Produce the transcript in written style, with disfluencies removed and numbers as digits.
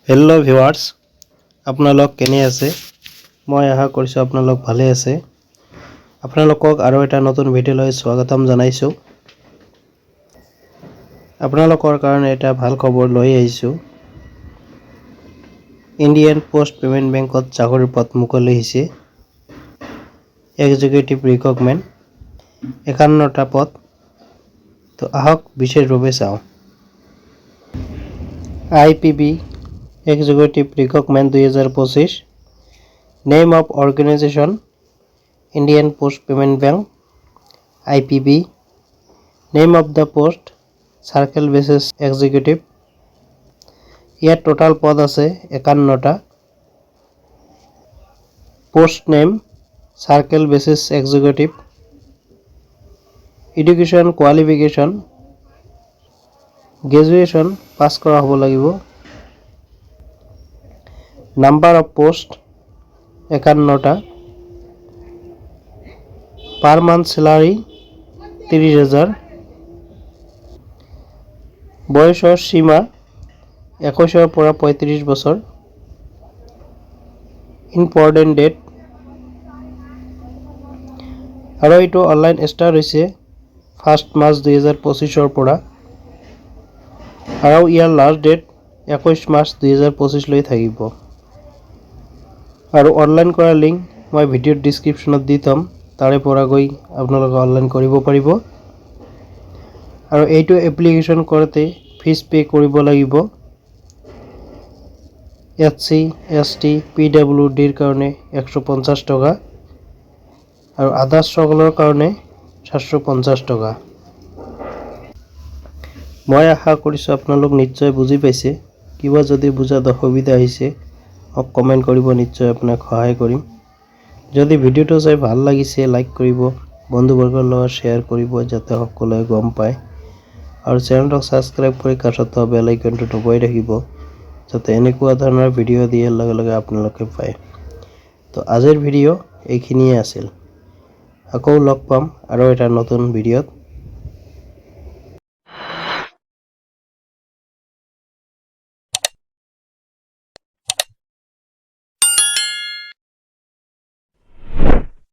Hello' viewers, আপোনালোক কেনে আছে? মই আশা কৰিছোঁ আপোনালোক ভালে আছে। আপোনালোকক আৰু এটা নতুন ভিডিঅ'লৈ স্বাগতম জনাইছোঁ। আপোনালোকৰ কাৰণে এটা ভাল খবৰ লৈ আহিছোঁ। ইণ্ডিয়ান পোষ্ট পেমেণ্ট বেংকত চাকৰিৰ পদ মুকলি হৈছে। এক্সিকিউটিভ ৰিক্ৰুটমেণ্ট 51টা পদ। তো আহক বিশেষভাৱে চাওঁ। IPB Executive Recruitment 2025 Name of Organization Indian Post Payment Bank IPB Name of the Post Circle Basis Executive ইয়াত টোটাল পদ আছে 51টা Post Name Circle Basis Executive Education Qualification Graduation pass কৰা হ'ব লাগিব Number of post 51টা Per month salary 30,000 বয়সৰ সীমা 21 পৰা 35 বছৰ Important date আৰু এইটো অনলাইন ষ্টাৰ্ট হৈছে 1 মাৰ্চ 2025 পৰা আৰু ইয়াৰ লাষ্ট ডেট 21 মাৰ্চ 2025 লৈ থাকিব আৰু অনলাইন কৰা লিংক মই ভিডিঅ'ৰ ডেসক্ৰিপচনত দি থম তাৰে পৰা গৈ আপোনালোকে অনলাইন কৰিব পাৰিব আৰু এইটো এপ্লিকেশন কৰোতে ফিজ পে কৰিব লাগিব SC ST PWD ৰ কাৰণে 150 টকা আৰু আদাৰ্স সকলৰ কাৰণে 750 টকা মই আশা কৰিছোঁ আপোনালোক নিশ্চয় বুজি পাইছে কিবা যদি বুজাত অসুবিধা হৈছে কমেন্ট কৰিব নিশ্চয় আপোনাক সহায় কৰিম যদি ভিডিওটো চাই ভাল লাগিছে লাইক কৰিব বন্ধুবৰ্গৰ লগত শেয়াৰ কৰিব যাতে সকলোৱে গম পায় আৰু চেনেলটো সাবস্ক্ৰাইব কৰি কাষত থকা বেল আইকনটো দবাই ৰাখিব যাতে এনেকুৱা ধৰণৰ ভিডিও দিয়াৰ লগে লগে আপোনালোকে পায় তো আজিৰ ভিডিও এইখিনিয়ে আছিল আকৌ লগ পাম আৰু এটা নতুন ভিডিওত